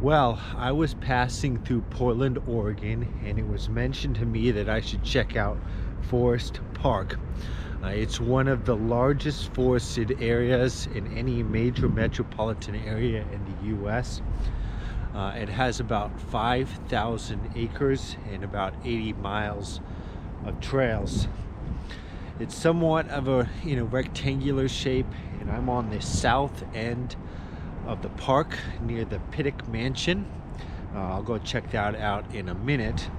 Well, I was passing through Portland, Oregon, and it was mentioned to me that I should check out Forest Park. It's one of the largest forested areas in any major metropolitan area in the U.S. It has about 5,000 acres and about 80 miles of trails. It's somewhat of a rectangular shape, and I'm on the south end of the park near the Pittock Mansion. I'll go check that out in a minute,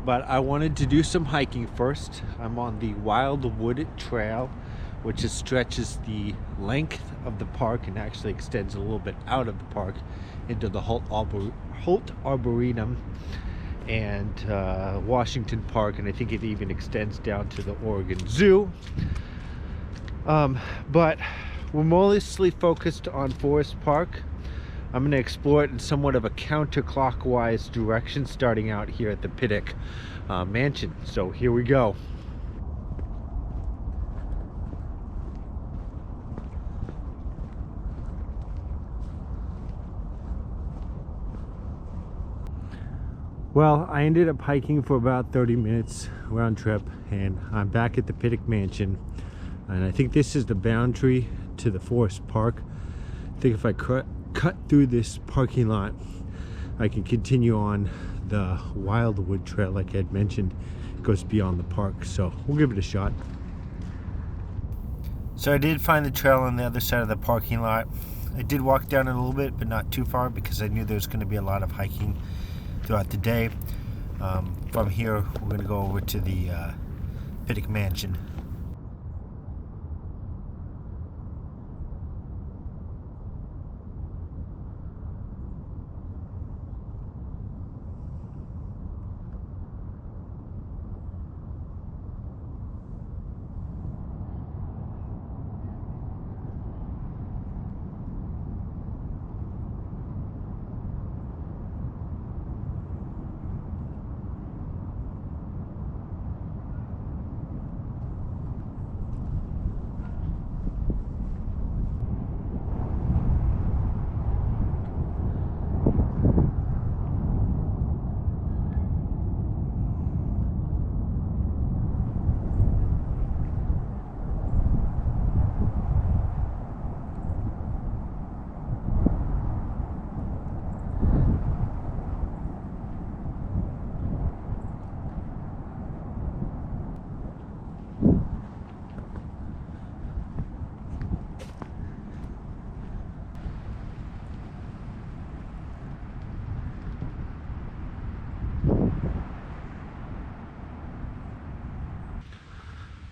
but I wanted to do some hiking first. I'm on the Wildwood Trail, which stretches the length of the park and actually extends a little bit out of the park into the Holt Arboretum and Washington Park, and I think it even extends down to the Oregon Zoo. But we're mostly focused on Forest Park. I'm going to explore it in somewhat of a counterclockwise direction, starting out here at the Pittock Mansion. So here we go. Well, I ended up hiking for about 30 minutes round trip, and I'm back at the Pittock Mansion. And I think this is the boundary to the Forest Park. I think if I cut through this parking lot, I can continue on the Wildwood Trail like I had mentioned. It goes beyond the park, so we'll give it a shot. So I did find the trail on the other side of the parking lot. I did walk down it a little bit, but not too far, because I knew there was going to be a lot of hiking throughout the day. From here, we're going to go over to the Pittock Mansion.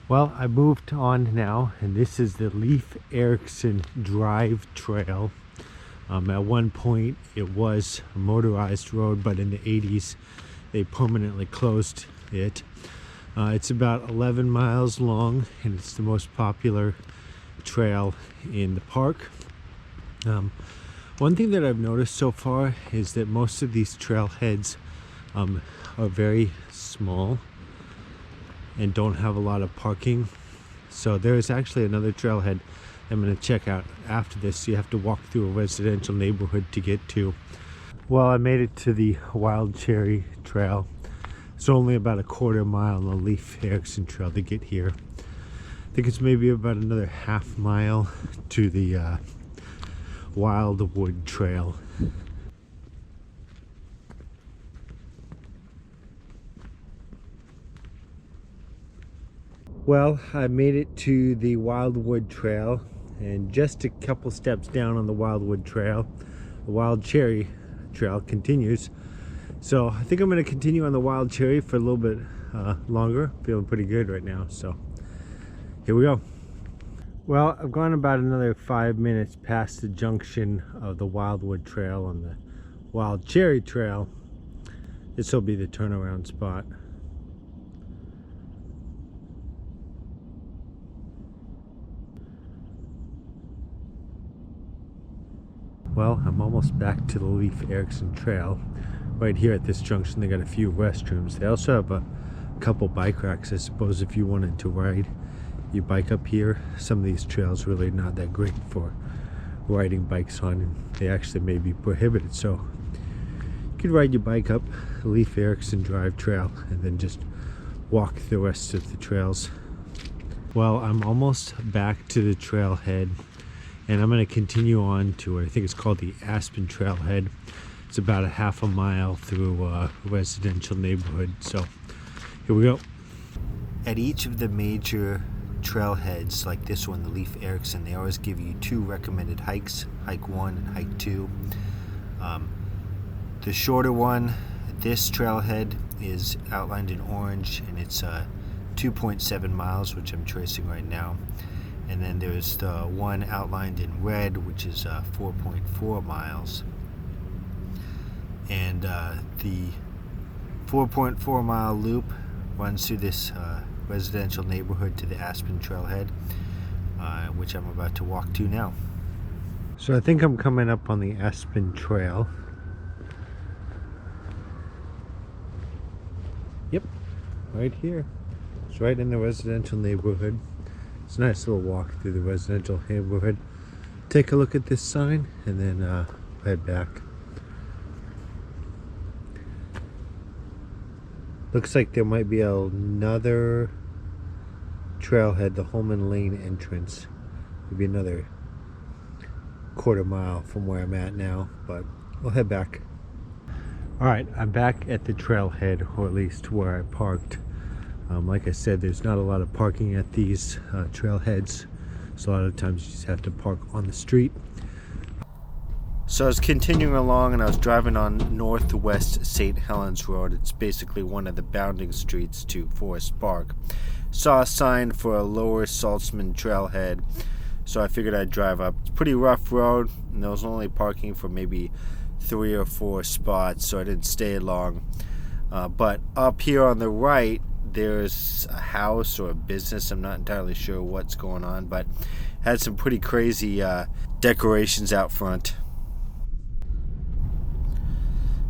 Well, I moved on now, and this is the Leif Erikson Drive Trail. At one point it was a motorized road, but in the 80s they permanently closed it. It's about 11 miles long, and it's the most popular trail in the park. One thing that I've noticed so far is that most of these trailheads are very small and don't have a lot of parking. So there is actually another trailhead I'm going to check out after this. You have to walk through a residential neighborhood to get to. Well, I made it to the Wild Cherry Trail. It's only about a quarter mile on the Leif Erikson Trail to get here. I think it's maybe about another half mile to the Wildwood Trail. Well, I made it to the Wildwood Trail, and just a couple steps down on the Wildwood Trail, the Wild Cherry Trail continues. So I think I'm going to continue on the Wild Cherry for a little bit longer. Feeling pretty good right now, so here we go. Well, I've gone about another 5 minutes past the junction of the Wildwood Trail and the Wild Cherry Trail. This will be the turnaround spot. Well, I'm almost back to the Leif Erikson Trail. Right here at this junction, they got a few restrooms. They also have a couple bike racks. I suppose if you wanted to ride your bike up here, some of these trails really not that great for riding bikes on, and they actually may be prohibited. So you could ride your bike up Leif Erikson Drive trail and then just walk the rest of the trails. Well, I'm almost back to the trailhead, and I'm going to continue on to what I think it's called the Aspen Trailhead. It's about a half a mile through a residential neighborhood. So here we go. At each of the major trailheads like this one, the Leif Erikson, they always give you 2 recommended hikes, hike 1 and hike 2. The shorter one, this trailhead, is outlined in orange, and it's 2.7 miles, which I'm tracing right now. And then there's the one outlined in red, which is 4.4 miles. And the 4.4 mile loop runs through this residential neighborhood to the Aspen Trailhead, which I'm about to walk to now. So I think I'm coming up on the Aspen Trail. Yep, right here. It's right in the residential neighborhood. It's a nice little walk through the residential neighborhood. Take a look at this sign and then head back. Looks like there might be another trailhead, the Holman Lane entrance. Maybe another quarter mile from where I'm at now, but we'll head back. Alright, I'm back at the trailhead, or at least where I parked. Like I said, there's not a lot of parking at these trailheads, so a lot of times you just have to park on the street. So I was continuing along and I was driving on Northwest St. Helens Road. It's basically one of the bounding streets to Forest Park. Saw a sign for a Lower Saltzman trailhead, so I figured I'd drive up. It's a pretty rough road, and there was only parking for maybe 3 or 4 spots, so I didn't stay long. But up here on the right, there's a house or a business. I'm not entirely sure what's going on, but had some pretty crazy decorations out front.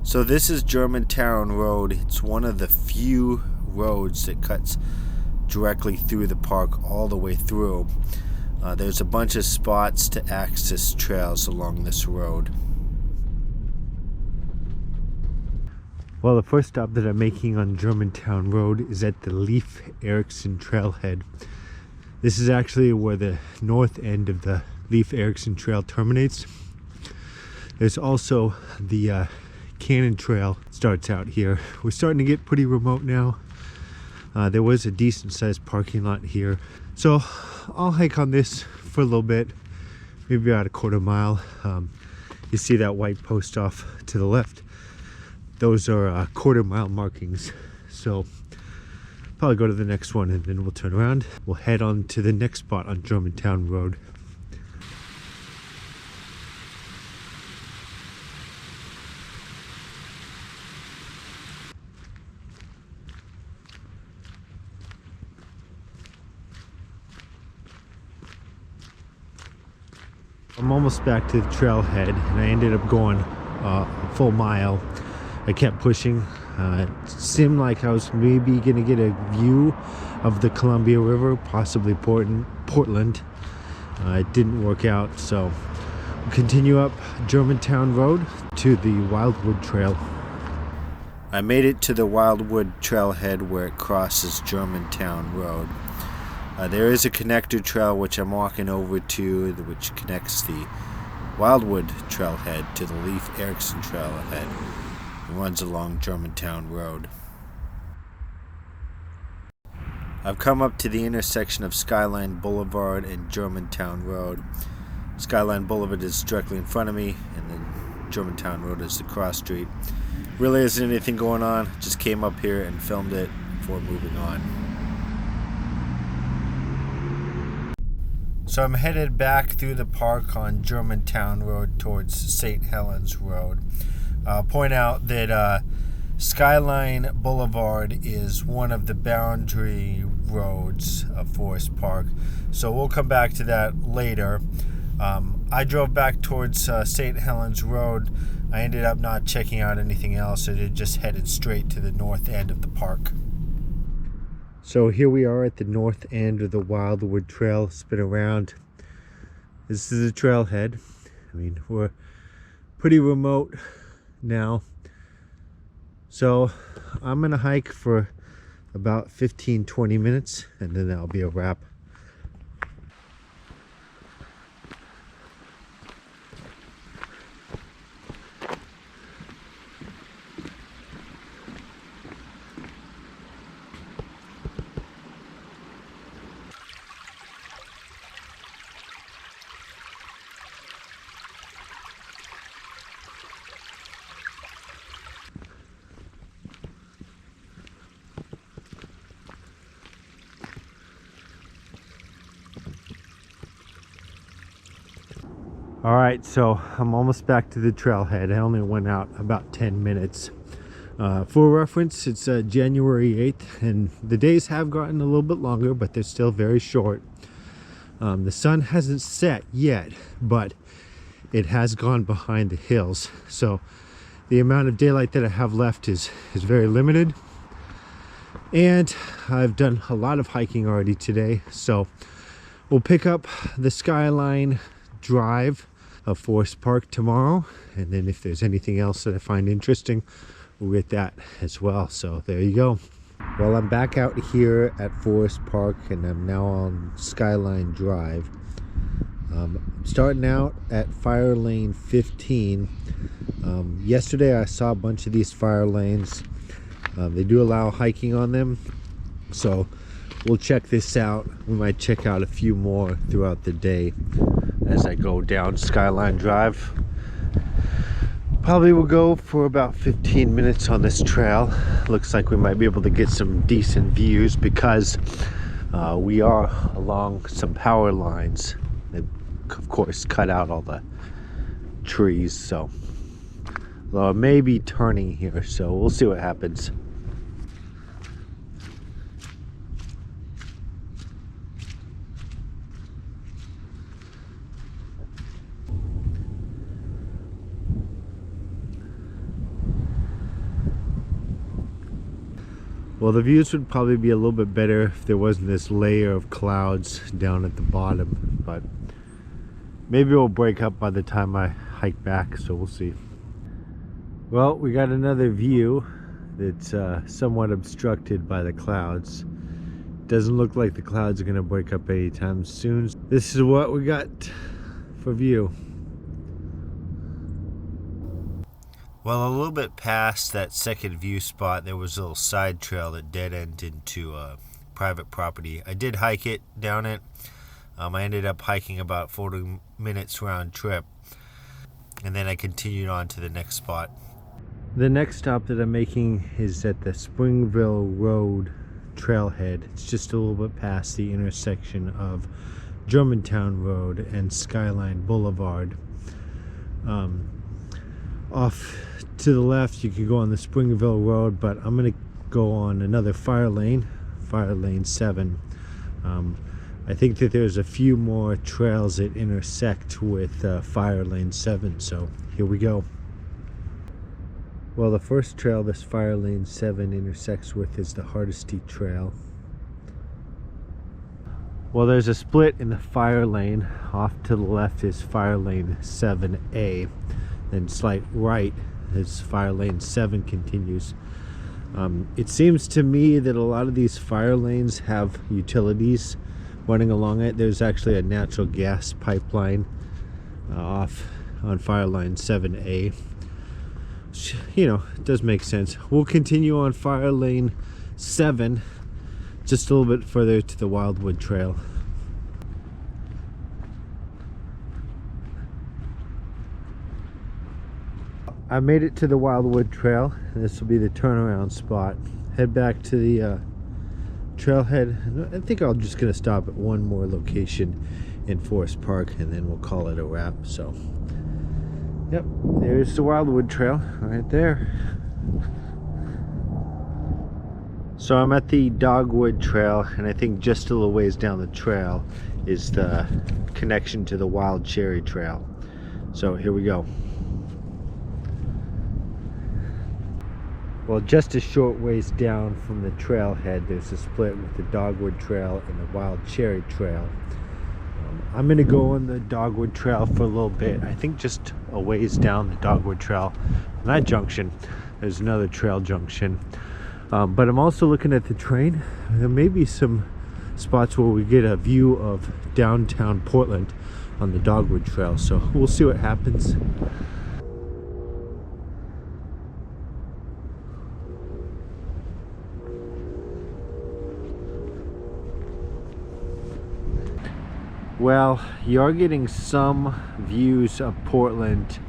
So this is Germantown Road. It's one of the few roads that cuts directly through the park all the way through. There's a bunch of spots to access trails along this road. Well, the first stop that I'm making on Germantown Road is at the Leif Erikson Trailhead. This is actually where the north end of the Leif Erikson Trail terminates. There's also the Cannon Trail starts out here. We're starting to get pretty remote now. There was a decent sized parking lot here. So I'll hike on this for a little bit, maybe about a quarter mile. You see that white post off to the left? Those are quarter mile markings. So probably go to the next one and then we'll turn around. We'll head on to the next spot on Germantown Road. I'm almost back to the trailhead, and I ended up going a full mile. I kept pushing. It seemed like I was maybe going to get a view of the Columbia River, possibly Portland. It didn't work out, so we'll continue up Germantown Road to the Wildwood Trail. I made it to the Wildwood Trailhead where it crosses Germantown Road. There is a connector trail which I'm walking over to, which connects the Wildwood Trailhead to the Leif Erikson Trailhead. It runs along Germantown Road. I've come up to the intersection of Skyline Boulevard and Germantown Road. Skyline Boulevard is directly in front of me, and then Germantown Road is the cross street. Really isn't anything going on. Just came up here and filmed it before moving on. So I'm headed back through the park on Germantown Road towards St. Helens Road. I'll point out that Skyline Boulevard is one of the boundary roads of Forest Park. So we'll come back to that later. I drove back towards St. Helens Road. I ended up not checking out anything else. I just headed straight to the north end of the park. So here we are at the north end of the Wildwood Trail. Spin around. This is a trailhead. I mean, we're pretty remote now. So I'm gonna hike for about 15-20 minutes, and then that'll be a wrap. All right, so I'm almost back to the trailhead. I only went out about 10 minutes. For reference, it's January 8th, and the days have gotten a little bit longer, but they're still very short. The sun hasn't set yet, but it has gone behind the hills. So the amount of daylight that I have left is very limited. And I've done a lot of hiking already today. So we'll pick up the Skyline Drive of Forest Park tomorrow, and then if there's anything else that I find interesting, we'll get that as well. So there you go. Well, I'm back out here at Forest Park, and I'm now on Skyline Drive. I'm starting out at fire lane 15. Yesterday I saw a bunch of these fire lanes. They do allow hiking on them, so we'll check this out. We might check out a few more throughout the day as I go down Skyline Drive. Probably will go for about 15 minutes on this trail. Looks like we might be able to get some decent views because we are along some power lines that, of course, cut out all the trees. So, although I may be turning here, so we'll see what happens. Well, the views would probably be a little bit better if there wasn't this layer of clouds down at the bottom, but maybe it'll break up by the time I hike back, so we'll see. Well, we got another view that's somewhat obstructed by the clouds. Doesn't look like the clouds are going to break up anytime soon. This is what we got for view. Well, a little bit past that second view spot, there was a little side trail that dead-ended into private property. I did hike it, down it. I ended up hiking about 40 minutes round trip, and then I continued on to the next spot. The next stop that I'm making is at the Springville Road trailhead. It's just a little bit past the intersection of Germantown Road and Skyline Boulevard. Off to the left, you can go on the Springville Road, but I'm going to go on another fire lane 7. I think that there's a few more trails that intersect with fire lane 7, so here we go. Well, the first trail this fire lane 7 intersects with is the Hardesty Trail. Well, there's a split in the fire lane. Off to the left is fire lane 7A. Then slight right as fire lane 7 continues. It seems to me that a lot of these fire lanes have utilities running along it. There's actually a natural gas pipeline off on fire line 7A. You know, it does make sense. We'll continue on fire lane 7 just a little bit further to the Wildwood Trail. I made it to the Wildwood Trail, and this will be the turnaround spot. Head back to the trailhead. I think I'm just gonna stop at one more location in Forest Park, and then we'll call it a wrap. So, yep, there's the Wildwood Trail right there. So I'm at the Dogwood Trail, and I think just a little ways down the trail is the connection to the Wild Cherry Trail. So here we go. Well, just a short ways down from the trailhead, there's a split with the Dogwood Trail and the Wild Cherry Trail. I'm gonna go on the Dogwood Trail for a little bit. I think just a ways down the Dogwood Trail, from that junction, there's another trail junction. But I'm also looking at the train. There may be some spots where we get a view of downtown Portland on the Dogwood Trail, so we'll see what happens. Well, you're getting some views of Portland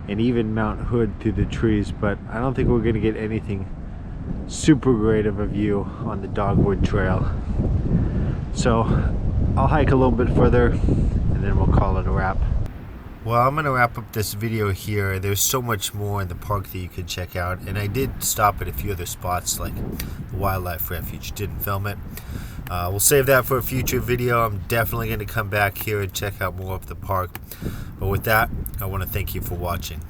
and even Mount Hood through the trees, but I don't think we're going to get anything super great of a view on the Dogwood Trail. So I'll hike a little bit further and then we'll call it a wrap. Well, I'm going to wrap up this video here. There's so much more in the park that you can check out, and I did stop at a few other spots like the Wildlife Refuge. Didn't film it. We'll save that for a future video. I'm definitely going to come back here and check out more of the park. But with that, I want to thank you for watching.